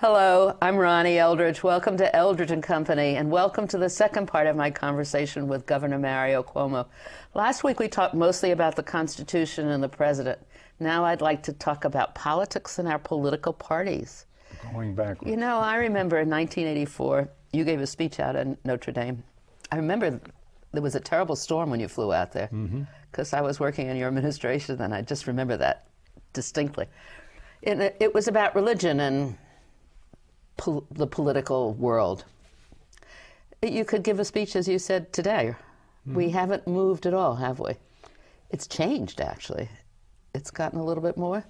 Hello, I'm Ronnie Eldridge. Welcome to Eldridge and Company, and welcome to the second part of my conversation with Governor Mario Cuomo. Last week we talked mostly about the Constitution and the President. Now I'd like to talk about politics and our political parties. Going backwards. You know, I remember in 1984, you gave a speech out in Notre Dame. I remember there was a terrible storm when you flew out there, because I was working in your administration, and I just remember that distinctly. It was about religion and the political world. You could give a speech, as you said today. We haven't moved at all, have we? It's changed, actually. It's gotten a little bit more.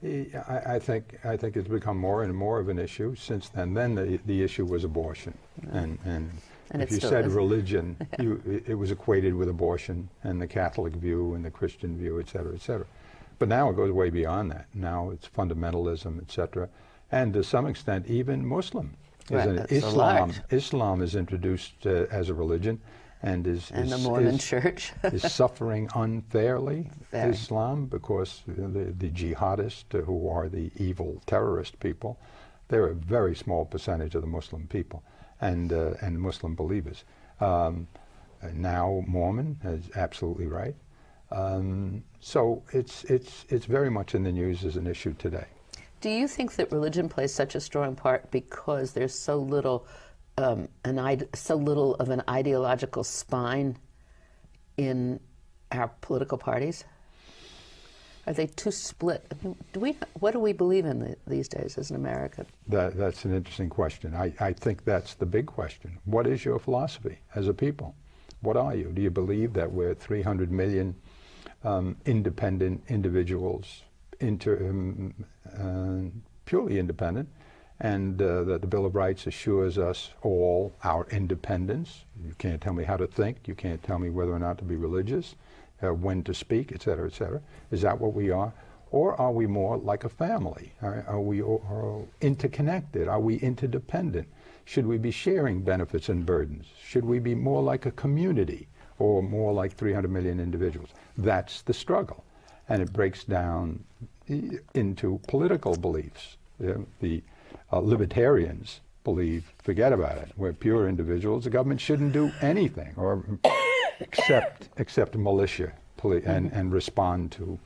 I think it's become more and more of an issue since then. Then the issue was abortion, and if you said religion, it was equated with abortion and the Catholic view and the Christian view, et cetera, et cetera. But now it goes way beyond that. Now it's fundamentalism, et cetera. And to some extent, even Muslim. Right, Islam is introduced as a religion, and the Mormon Church is suffering unfairly. Very. Islam, because the jihadists, who are the evil terrorist people, they're a very small percentage of the Muslim people and Muslim believers. Now Mormon is absolutely right. So it's very much in the news as an issue today. Do you think that religion plays such a strong part because there's so little of an ideological spine in our political parties? Are they too split? I mean, what do we believe in these days as an American? That's an interesting question. I think that's the big question. What is your philosophy as a people? What are you? Do you believe that we're 300 million independent individuals, purely independent, and that the Bill of Rights assures us all our independence? You can't tell me how to think. You can't tell me whether or not to be religious, when to speak, et cetera, et cetera. Is that what we are? Or are we more like a family? Are we interconnected? Are we interdependent? Should we be sharing benefits and burdens? Should we be more like a community or more like 300 million individuals? That's the struggle. And it breaks down into political beliefs. The libertarians believe, forget about it, we're pure individuals. The government shouldn't do anything or except militia and respond to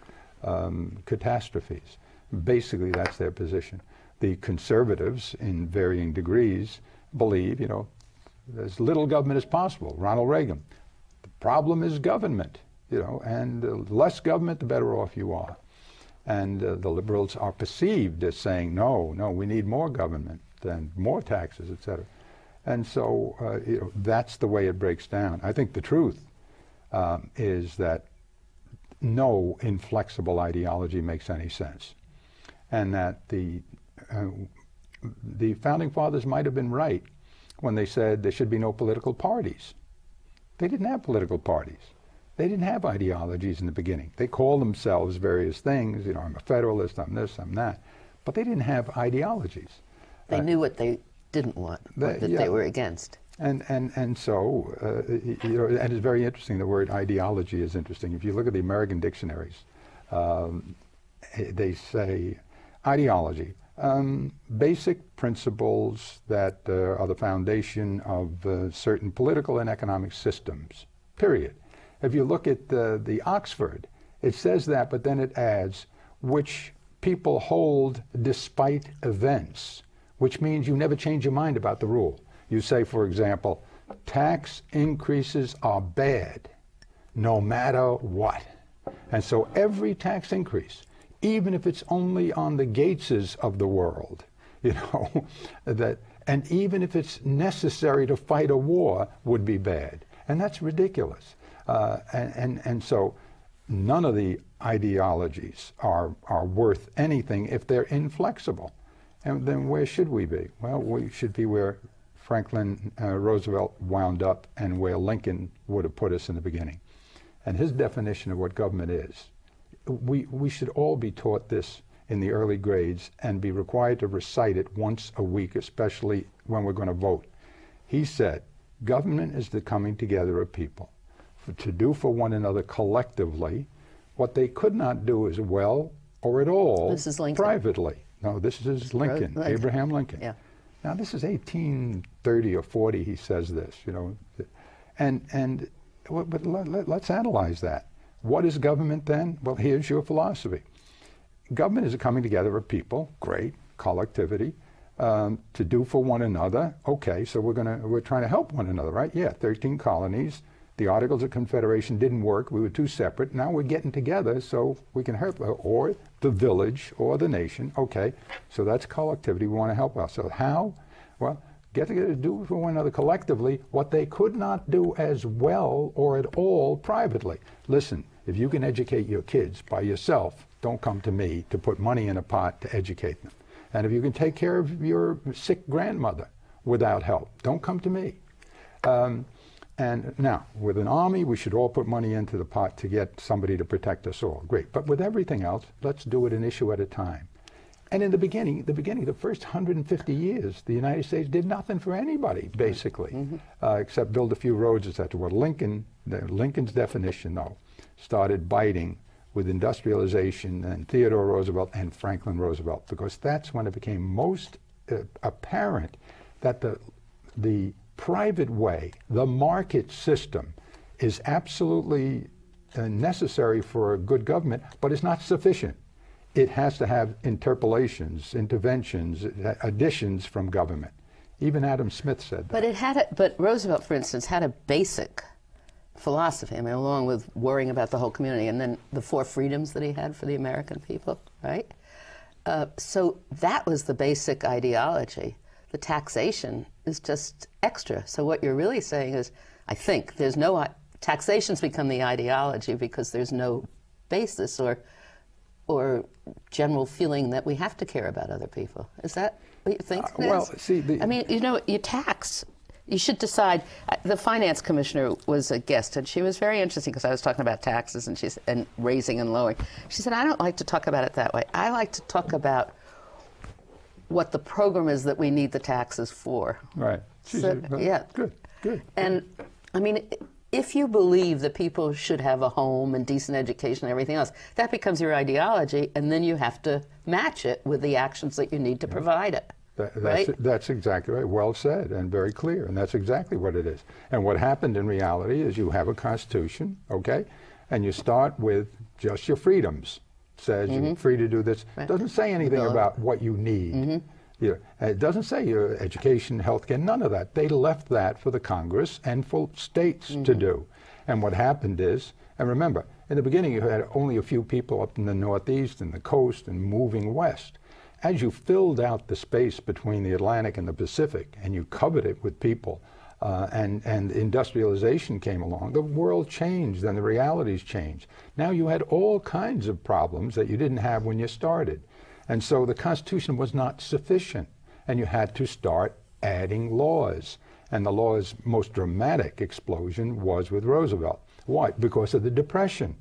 catastrophes. Basically, that's their position. The conservatives, in varying degrees, believe, as little government as possible. Ronald Reagan. The problem is government, and the less government, the better off you are. And the liberals are perceived as saying, no, we need more government and more taxes, et cetera. And so, that's the way it breaks down. I think the truth is that no inflexible ideology makes any sense. And that the Founding Fathers might have been right when they said there should be no political parties. They didn't have political parties. They didn't have ideologies in the beginning. They called themselves various things. I'm a Federalist, I'm this, I'm that. But they didn't have ideologies. They knew what they didn't want, they were against. And so, and it's very interesting, the word ideology is interesting. If you look at the American dictionaries, they say ideology, basic principles that are the foundation of certain political and economic systems, period. If you look at the Oxford, it says that, but then it adds, which people hold despite events, which means you never change your mind about the rule. You say, for example, tax increases are bad, no matter what. And so every tax increase, even if it's only on the Gateses of the world, and even if it's necessary to fight a war, would be bad. And that's ridiculous. And so none of the ideologies are worth anything if they're inflexible. And then where should we be? Well, we should be where Franklin Roosevelt wound up and where Lincoln would have put us in the beginning. And his definition of what government is, we should all be taught this in the early grades and be required to recite it once a week, especially when we're going to vote. He said, government is the coming together of people to do for one another collectively what they could not do as well or at all privately. No, this is Lincoln, Abraham Lincoln. Yeah. Now, this is 1830 or 40, he says this, you know. But let's analyze that. What is government then? Well, here's your philosophy. Government is a coming together of people, great, collectivity, to do for one another. Okay, so we're trying to help one another, right? Yeah, 13 colonies. The Articles of Confederation didn't work. We were too separate. Now we're getting together so we can help, or the village or the nation. Okay, so that's collectivity. We want to help ourselves. How? Well, get together to do for one another collectively what they could not do as well or at all privately. Listen, if you can educate your kids by yourself, don't come to me to put money in a pot to educate them. And if you can take care of your sick grandmother without help, don't come to me. And now, with an army, we should all put money into the pot to get somebody to protect us all. Great. But with everything else, let's do it an issue at a time. And in the beginning, the first 150 years, the United States did nothing for anybody, basically, except build a few roads, etc. Well, Lincoln's definition, though, started biting with industrialization and Theodore Roosevelt and Franklin Roosevelt, because that's when it became most apparent that the private way, the market system, is absolutely necessary for a good government, but it's not sufficient. It has to have interpolations, interventions, additions from government. Even Adam Smith said that. But Roosevelt, for instance, had a basic philosophy, I mean, along with worrying about the whole community, and then the 4 freedoms that he had for the American people, right? So that was the basic ideology. The taxation is just extra. So what you're really saying is, I think, there's no, taxation's become the ideology because there's no basis or general feeling that we have to care about other people. Is that what you think it is? Well, see, I mean, you know, you tax. You should decide. The finance commissioner was a guest, and she was very interesting because I was talking about taxes and raising and lowering. She said, I don't like to talk about it that way. I like to talk about what the program is that we need the taxes for. Right. So, yeah. Good. And, I mean, if you believe that people should have a home and decent education and everything else, that becomes your ideology, and then you have to match it with the actions that you need to provide it. That's exactly right. Well said and very clear. And that's exactly what it is. And what happened in reality is you have a constitution, okay? And you start with just your freedoms. It says you're free to do this. It doesn't say anything about what you need. It doesn't say your education, health care, none of that. They left that for the Congress and for states to do. And what happened is, and remember, in the beginning you had only a few people up in the Northeast and the coast and moving west. As you filled out the space between the Atlantic and the Pacific and you covered it with people and industrialization came along, the world changed and the realities changed. Now you had all kinds of problems that you didn't have when you started. And so the Constitution was not sufficient, and you had to start adding laws. And the law's most dramatic explosion was with Roosevelt. Why? Because of the Depression.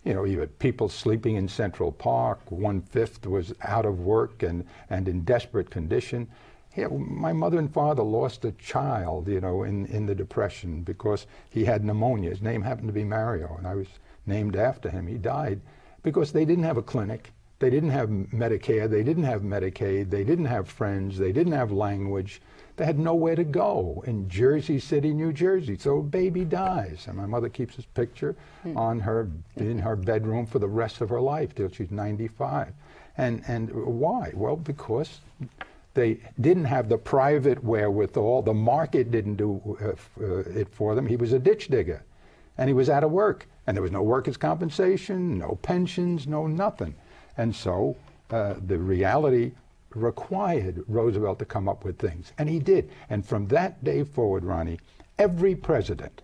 You know, you had people sleeping in Central Park, 1/5 was out of work and in desperate condition. Yeah, my mother and father lost a child, you know, in the Depression because he had pneumonia. His name happened to be Mario, and I was named after him. He died because they didn't have a clinic. They didn't have Medicare, they didn't have Medicaid, they didn't have friends, they didn't have language. They had nowhere to go in Jersey City, New Jersey. So a baby dies. And my mother keeps his picture in her bedroom for the rest of her life till she's 95. And why? Well, because they didn't have the private wherewithal. The market didn't do it for them. He was a ditch digger. And he was out of work. And there was no workers' compensation, no pensions, no nothing. And so the reality required Roosevelt to come up with things. And he did. And from that day forward, Ronnie, every president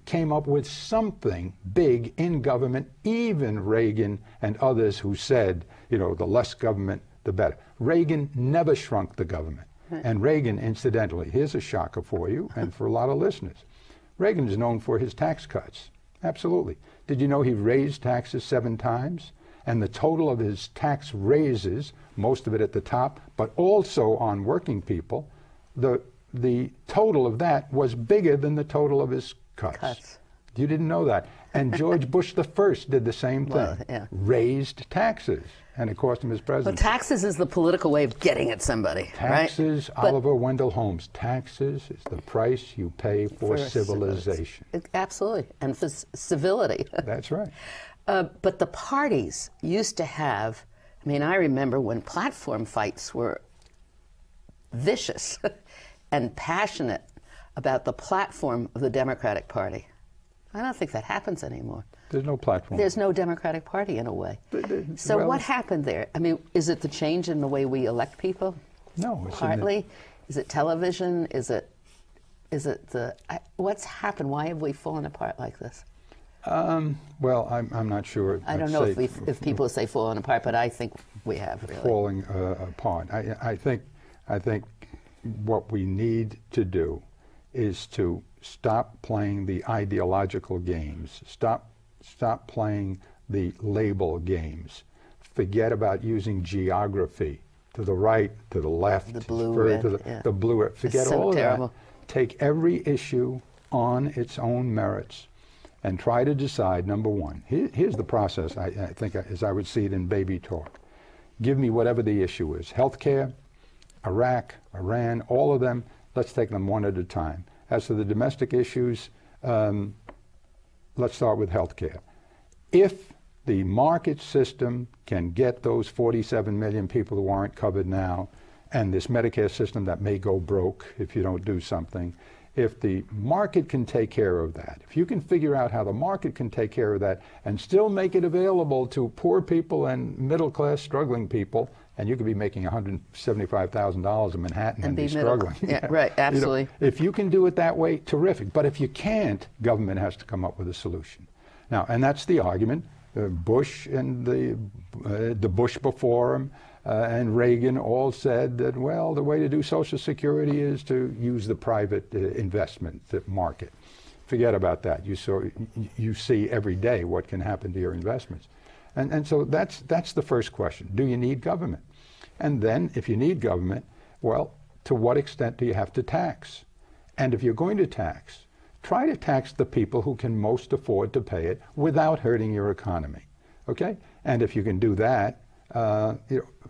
came up with something big in government, even Reagan and others who said, you know, the less government, the better. Reagan never shrunk the government. And Reagan, incidentally, here's a shocker for you and for a lot of listeners. Reagan is known for his tax cuts. Absolutely. Did you know he raised taxes 7 times? And the total of his tax raises, most of it at the top, but also on working people, the total of that was bigger than the total of his cuts. You didn't know that. And George Bush the first did the same thing. Well, yeah. Raised taxes, and it cost him his presidency. Well, taxes is the political way of getting at somebody, Taxes, right? Oliver Wendell Holmes, taxes is the price you pay for civilization. Absolutely, and for civility. That's right. But the parties used to have, I mean, I remember when platform fights were vicious and passionate about the platform of the Democratic Party. I don't think that happens anymore. There's no platform. There's no Democratic Party in a way. So what happened there? I mean, is it the change in the way we elect people? No. It's partly? Is it television? Is it what's happened? Why have we fallen apart like this? Well, I'm not sure. I don't know if people say falling apart, but I think we have really. Falling apart. I think what we need to do is to stop playing the ideological games. Stop playing the label games. Forget about using geography to the right, to the left, the blue, red, the blue, red. Forget all of terrible. that. Take every issue on its own merits and try to decide, number one, here's the process, I think, as I would see it in baby talk. Give me whatever the issue is. Healthcare, Iraq, Iran, all of them, let's take them one at a time. As for the domestic issues, let's start with healthcare. If the market system can get those 47 million people who aren't covered now, and this Medicare system that may go broke if you don't do something, if the market can take care of that, if you can figure out how the market can take care of that and still make it available to poor people and middle-class struggling people, and you could be making $175,000 in Manhattan and be struggling. Yeah, right, absolutely. You know, if you can do it that way, terrific. But if you can't, government has to come up with a solution. Now, and that's the argument. Bush and the Bush before him and Reagan all said that, well, the way to do Social Security is to use the private investment market. Forget about that. You see every day what can happen to your investments. And so that's the first question. Do you need government? And then if you need government, well, to what extent do you have to tax? And if you're going to tax, try to tax the people who can most afford to pay it without hurting your economy, okay? And if you can do that,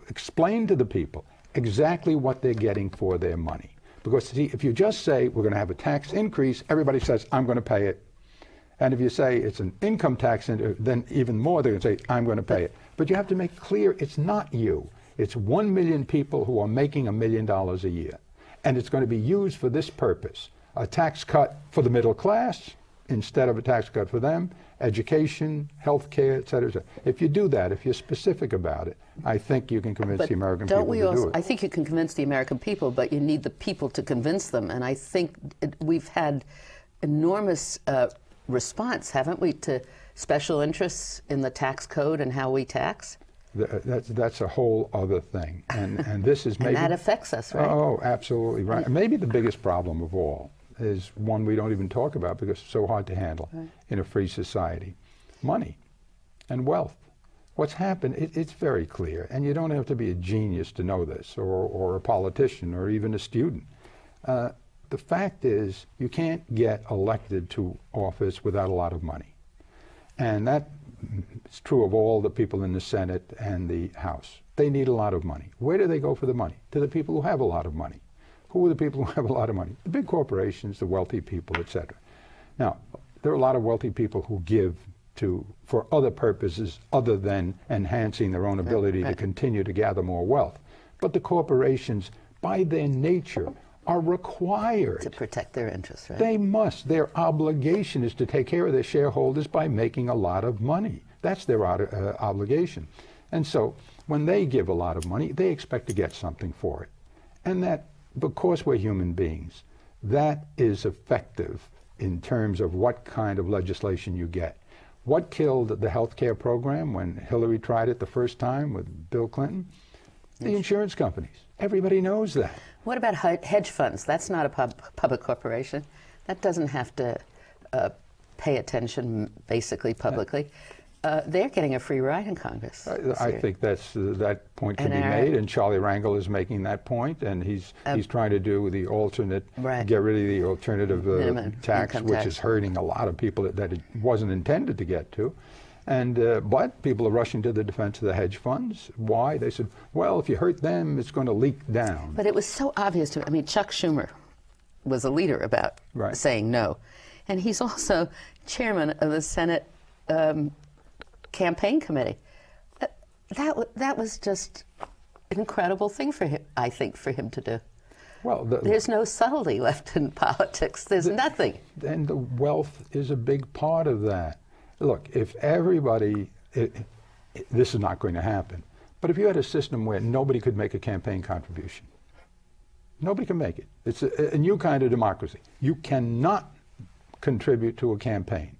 explain to the people exactly what they're getting for their money. Because see, if you just say, we're gonna have a tax increase, everybody says, I'm gonna pay it. And if you say it's an income tax, then even more, they're gonna say, I'm gonna pay it. But you have to make clear it's not you. It's 1 million people who are making $1 million a year. And it's gonna be used for this purpose. A tax cut for the middle class instead of a tax cut for them, education, health care, et cetera, et cetera. If you do that, if you're specific about it, I think you can convince the American people to do it. I think you can convince the American people, but you need the people to convince them. And I think we've had enormous response, haven't we, to special interests in the tax code and how we tax? That's a whole other thing. And this is maybe... and that affects us, right? Oh, absolutely right. Maybe the biggest problem of all is one we don't even talk about because it's so hard to handle in a free society. Money and wealth. What's happened, it's very clear, and you don't have to be a genius to know this, or a politician, or even a student. The fact is, you can't get elected to office without a lot of money. And that is true of all the people in the Senate and the House. They need a lot of money. Where do they go for the money? To the people who have a lot of money. Who are the people who have a lot of money? The big corporations, the wealthy people, et cetera. Now, there are a lot of wealthy people who give for other purposes other than enhancing their own ability to continue to gather more wealth. But the corporations, by their nature, are required to protect their interests, right? They must. Their obligation is to take care of their shareholders by making a lot of money. That's their obligation. And so when they give a lot of money, they expect to get something for it. And that, because we're human beings, that is effective in terms of what kind of legislation you get. What killed the health care program when Hillary tried it the first time with Bill Clinton? The insurance companies. Everybody knows that. What about hedge funds? That's not a public corporation. That doesn't have to pay attention, basically, publicly. they're getting a free ride in Congress. I think that point can be made, and Charlie Rangel is making that point, and he's trying to do the alternate, get rid of the alternative tax, which is hurting a lot of people that it wasn't intended to get to. And but people are rushing to the defense of the hedge funds. Why? They said, well, if you hurt them, it's going to leak down. But it was so obvious to me. I mean, Chuck Schumer was a leader about saying no. And he's also chairman of the Senate campaign committee. That was just an incredible thing for him, I think, for him to do. Well, there's no subtlety left in politics. There's nothing. And the wealth is a big part of that. Look, if everybody, this is not going to happen, but if you had a system where nobody could make a campaign contribution, nobody can make it. It's a new kind of democracy. You cannot contribute to a campaign.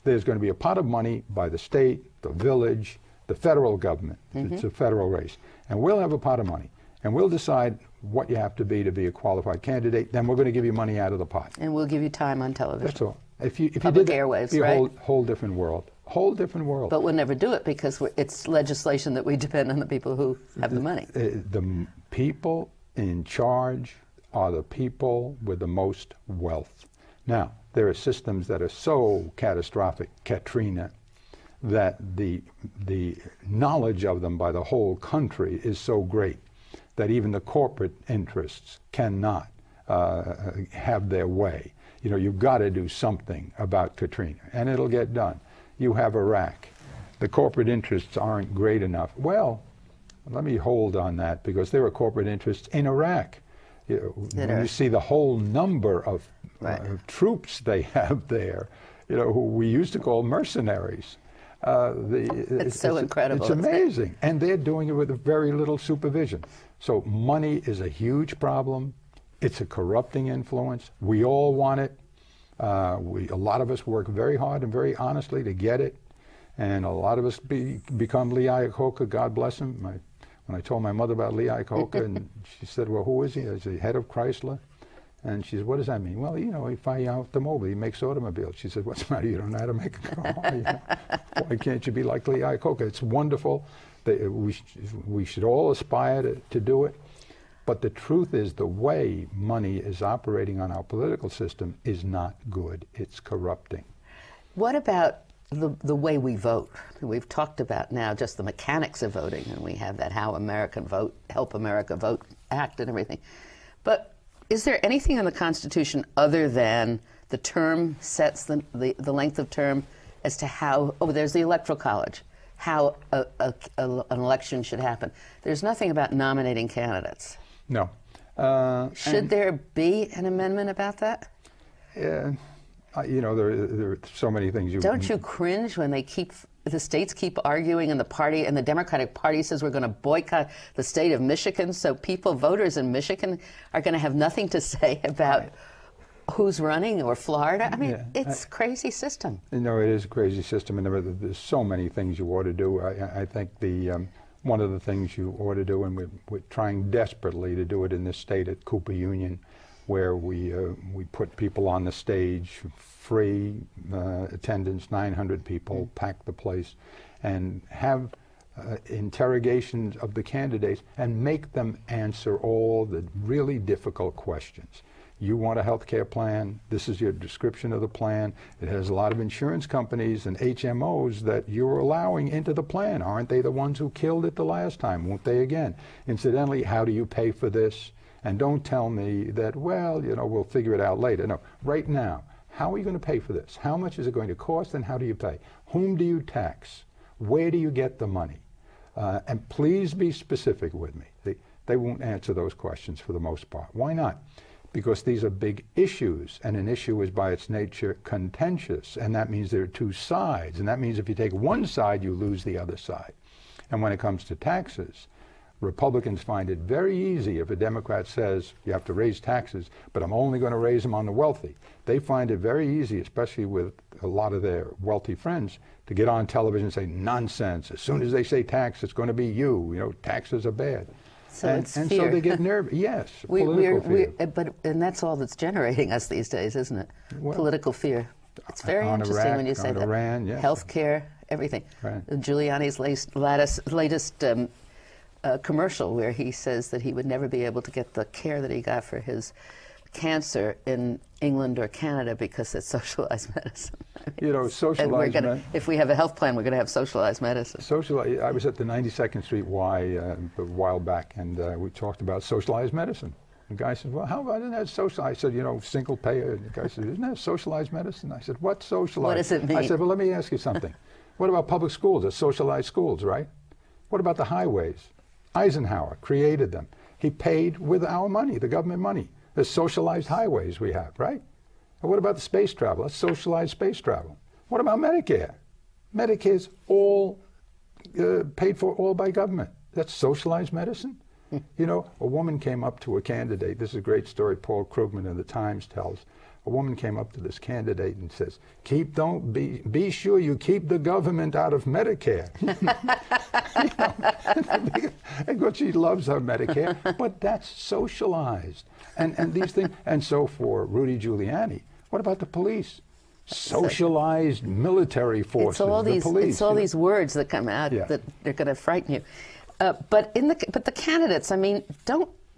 There's going to be a pot of money by the state, the village, the federal government. It's a federal race. And we'll have a pot of money. And we'll decide what you have to be a qualified candidate. Then we're going to give you money out of the pot. And we'll give you time on television. That's all. If you did airwaves, it'd be a whole different world. Whole different world. But we'll never do it because it's legislation that we depend on the people who have the money. The people in charge are the people with the most wealth. Now, there are systems that are so catastrophic, Katrina, that the knowledge of them by the whole country is so great that even the corporate interests cannot have their way. You know, you've got to do something about Katrina, and it'll get done. You have Iraq. The corporate interests aren't great enough. Well, let me hold on that, because there are corporate interests in Iraq. When you see the whole number of troops they have there, you know, who we used to call mercenaries. It's so incredible. It's amazing. And they're doing it with very little supervision. So money is a huge problem. It's a corrupting influence. We all want it. A lot of us work very hard and very honestly to get it. And a lot of us become Lee Iacocca, God bless him. When I told my mother about Lee Iacocca, and she said, well, who is he? Is he head of Chrysler? And she said, what does that mean? Well, you know, he flies automobile, he makes automobiles. She said, what's the matter? You don't know how to make a car? You know? Why can't you be like Lee Iacocca? It's wonderful. We should all aspire to do it. But the truth is, the way money is operating on our political system is not good. It's corrupting. What about the way we vote? We've talked about now just the mechanics of voting, and we have that How American Vote, Help America Vote Act and everything. But is there anything in the Constitution other than the term sets the length of term as to how, there's the Electoral College, how an election should happen? There's nothing about nominating candidates. No. Should there be an amendment about that? Yeah. You know, there are so many things. Don't you cringe when the states keep arguing, and the Democratic Party says we're going to boycott the state of Michigan, so voters in Michigan are going to have nothing to say about who's running, or Florida? I mean, it's a crazy system. No, it is a crazy system, and there's so many things you ought to do. I think one of the things you ought to do, and we're trying desperately to do it in this state at Cooper Union, where we put people on the stage, free attendance, 900 people, pack the place, and have interrogations of the candidates and make them answer all the really difficult questions. You want a health care plan? This is your description of the plan. It has a lot of insurance companies and HMOs that you're allowing into the plan. Aren't they the ones who killed it the last time? Won't they again? Incidentally, how do you pay for this? And don't tell me that, well, you know, we'll figure it out later. No, right now, how are you going to pay for this? How much is it going to cost, and how do you pay? Whom do you tax? Where do you get the money? And please be specific with me. They won't answer those questions for the most part. Why not? Because these are big issues, and an issue is by its nature contentious, and that means there are two sides, and that means if you take one side, you lose the other side. And when it comes to taxes, Republicans find it very easy if a Democrat says you have to raise taxes, but I'm only going to raise them on the wealthy. They find it very easy, especially with a lot of their wealthy friends, to get on television and say, nonsense. As soon as they say tax, it's going to be you. You know, taxes are bad. So and it's fear. So they get nervous. Yes, political fear. And that's all that's generating us these days, isn't it? Well, political fear. It's very interesting Iraq, when you say that. Iran, yes. Healthcare, everything. Right. Giuliani's latest commercial where he says that he would never be able to get the care that he got for his cancer in England or Canada because it's socialized medicine. You know, socialized medicine. If we have a health plan, we're going to have socialized medicine. I was at the 92nd Street Y a while back, and we talked about socialized medicine. The guy said, well, how about that socialized? I said, you know, single payer. And the guy said, isn't that socialized medicine? I said, what socialized? What does it mean? I said, well, let me ask you something. What about public schools? They're socialized schools, right? What about the highways? Eisenhower created them. He paid with our money, the government money. The socialized highways we have, right? And what about the space travel? That's socialized space travel. What about Medicare? Medicare's all paid for all by government. That's socialized medicine. You know, a woman came up to a candidate. This is a great story Paul Krugman of the Times tells. A woman came up to this candidate and says, be sure you keep the government out of Medicare. Because she loves her Medicare, but that's socialized. And these things, and so for Rudy Giuliani, what about the police? Socialized military forces, It's all these words that come out that they're going to frighten you. But the candidates, I mean,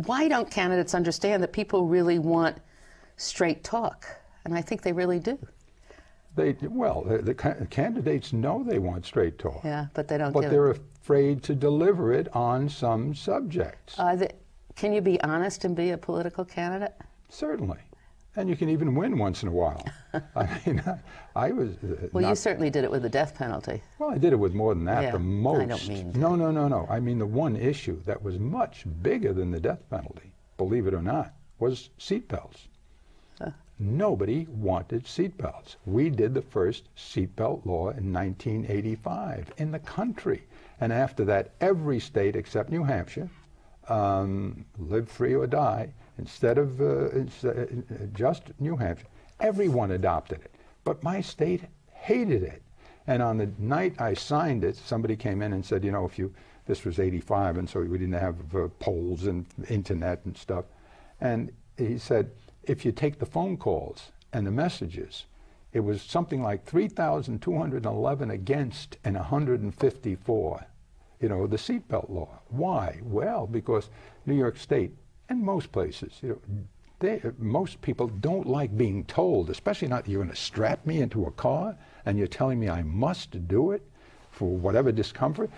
why don't candidates understand that people really want straight talk? And I think they really do. The candidates know they want straight talk. Yeah, but they don't. But they're afraid to deliver it on some subjects. Can you be honest and be a political candidate? Certainly. And you can even win once in a while. I mean, I was... well, you certainly did it with the death penalty. Well, I did it with more than that. Yeah, the most... I don't mean to. No. I mean, the one issue that was much bigger than the death penalty, believe it or not, was seatbelts. Nobody wanted seatbelts. We did the first seatbelt law in 1985 in the country. And after that, every state except New Hampshire, live free or die, instead of just New Hampshire, everyone adopted it. But my state hated it. And on the night I signed it, somebody came in and said, you know, this was 85, and so we didn't have polls and internet and stuff. And he said, if you take the phone calls and the messages, it was something like 3,211 against and 154, you know, the seatbelt law. Why? Well, because New York State and most places, you know, most people don't like being told, especially not you're going to strap me into a car and you're telling me I must do it for whatever discomfort.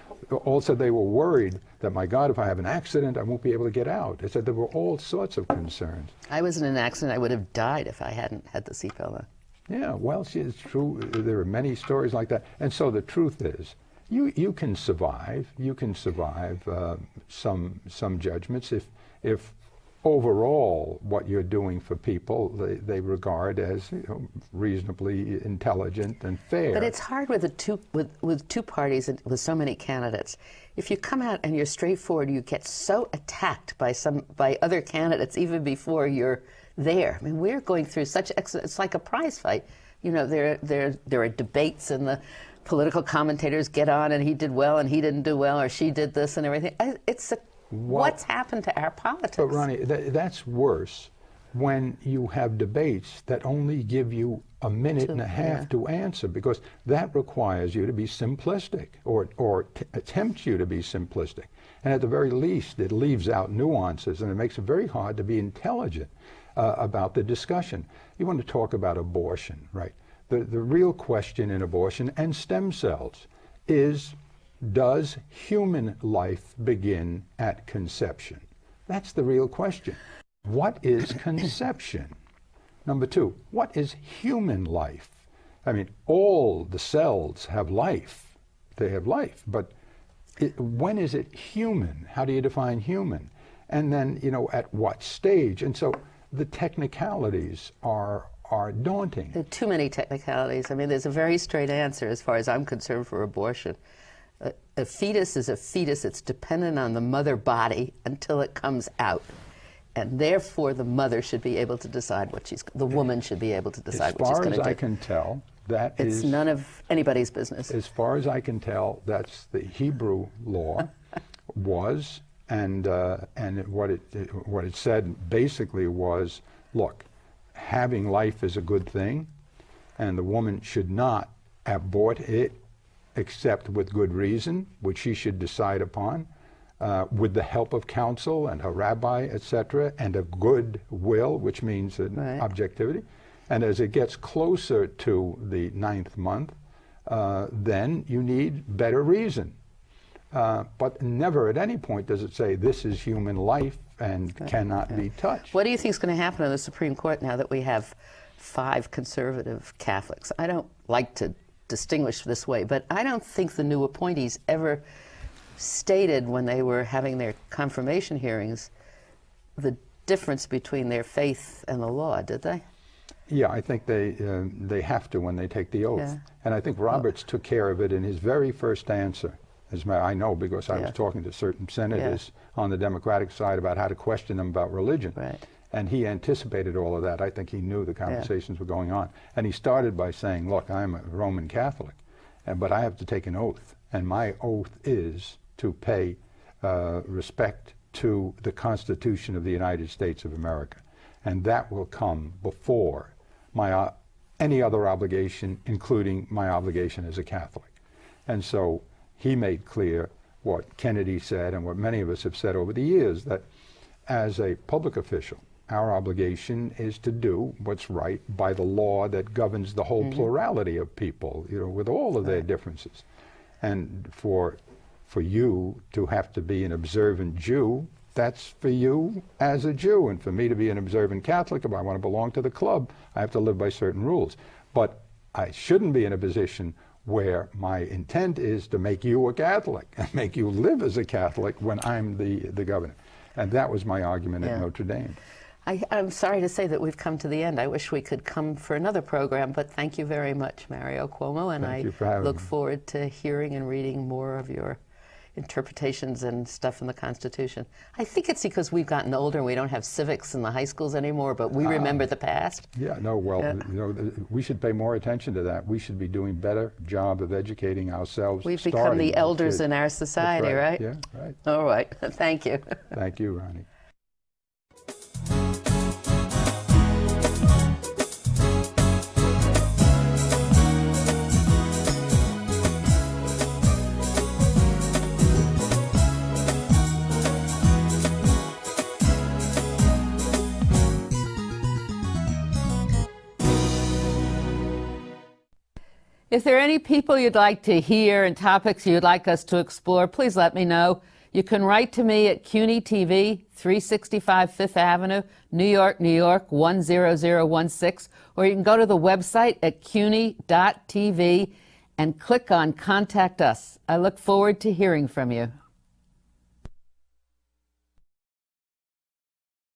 Also, they were worried that, my God, if I have an accident, I won't be able to get out. They said there were all sorts of concerns. I was in an accident. I would have died if I hadn't had the seatbelt on. Yeah, well, it's true. There are many stories like that. And so the truth is, you can survive. You can survive some judgments if overall what you're doing for people they regard as, you know, reasonably intelligent and fair. But it's hard with two parties and with so many candidates. If you come out and you're straightforward, you get so attacked by other candidates even before you're there. I mean, we're going through such it's like a prize fight. You know, there are debates and the political commentators get on and he did well and he didn't do well or she did this and everything. What's happened to our politics? But Ronnie, that's worse when you have debates that only give you a minute and a half to answer, because that requires you to be simplistic or attempts you to be simplistic. And at the very least, it leaves out nuances and it makes it very hard to be intelligent about the discussion. You want to talk about abortion, right? The real question in abortion and stem cells is, does human life begin at conception? That's the real question. What is conception? Number two, what is human life? I mean, all the cells have life. They have life, but when is it human? How do you define human? And then, you know, at what stage? And so the technicalities are daunting. There are too many technicalities. I mean, there's a very straight answer as far as I'm concerned for abortion. A fetus is a fetus. It's dependent on the mother body until it comes out. And therefore, the mother should be able to decide the woman should be able to decide what she's going to do. As far as I can tell, it's none of anybody's business. As far as I can tell, that's the Hebrew law was, and what it said basically was, look, having life is a good thing, and the woman should not abort it except with good reason, which she should decide upon, with the help of counsel and her rabbi, etc., and a good will, which means objectivity. And as it gets closer to the 9th month, then you need better reason. But never at any point does it say this is human life and cannot be touched. What do you think is going to happen in the Supreme Court now that we have 5 conservative Catholics? I don't like to distinguish this way, but I don't think the new appointees ever stated when they were having their confirmation hearings the difference between their faith and the law, did they? Yeah, I think they have to when they take the oath. Yeah. And I think Roberts took care of it in his very first answer. As I know because I was talking to certain senators on the Democratic side about how to question them about religion. Right. And he anticipated all of that. I think he knew the conversations were going on. And he started by saying, look, I'm a Roman Catholic, but I have to take an oath. And my oath is to pay respect to the Constitution of the United States of America. And that will come before my any other obligation, including my obligation as a Catholic. And so he made clear what Kennedy said and what many of us have said over the years, that as a public official, our obligation is to do what's right by the law that governs the whole plurality of people, you know, with all of their differences. And for you to have to be an observant Jew, that's for you as a Jew. And for me to be an observant Catholic, if I want to belong to the club, I have to live by certain rules. But I shouldn't be in a position where my intent is to make you a Catholic and make you live as a Catholic when I'm the governor. And that was my argument at Notre Dame. I'm sorry to say that we've come to the end. I wish we could come for another program, but thank you very much, Mario Cuomo, and I look forward to hearing and reading more of your interpretations and stuff in the Constitution. I think it's because we've gotten older and we don't have civics in the high schools anymore, but we remember the past. Yeah, no, well, you know, we should pay more attention to that. We should be doing better job of educating ourselves. We've become the elders in our society, right? Yeah, right. All right. Thank you. Thank you, Ronnie. If there are any people you'd like to hear and topics you'd like us to explore, please let me know. You can write to me at CUNY TV, 365 Fifth Avenue, New York, New York, 10016, or you can go to the website at cuny.tv and click on Contact Us. I look forward to hearing from you.